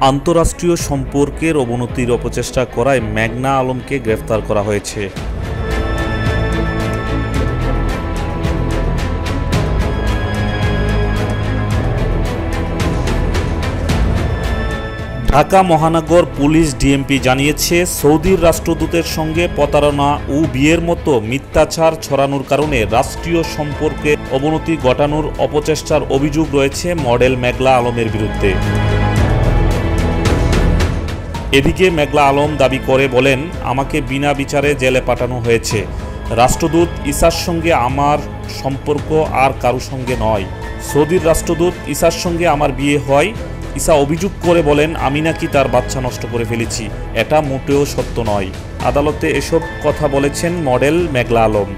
আন্তঃরাষ্ট্রীয় সম্পর্কের অবনতির অপচেষ্টা করায় মেঘনা আলমকে গ্রেফতার করা হয়েছে। ঢাকা মহানগর পুলিশ ডিএমপি জানিয়েছে, সৌদির রাষ্ট্রদূতের সঙ্গে প্রতারণা ও বিয়ের মতো মিথ্যাচার ছড়ানোর কারণে রাষ্ট্রীয় সম্পর্কে অবনতি ঘটানোর অপচেষ্টার অভিযোগ রয়েছে মডেল মেঘলা আলমের বিরুদ্ধে। এদিকে মেঘলা আলম দাবি করে বলেন, আমাকে বিনা বিচারে জেলে পাঠানো হয়েছে। রাষ্ট্রদূত ঈসার সঙ্গে আমার সম্পর্ক আর কারো সঙ্গে নয়। সৌদির রাষ্ট্রদূত ঈসার সঙ্গে আমার বিয়ে হয়। ঈসা অভিযোগ করে বলেন, আমি নাকি তার বাচ্চা নষ্ট করে ফেলেছি। এটা মোটেও সত্য নয়। আদালতে এসব কথা বলেছেন মডেল মেঘলা আলম।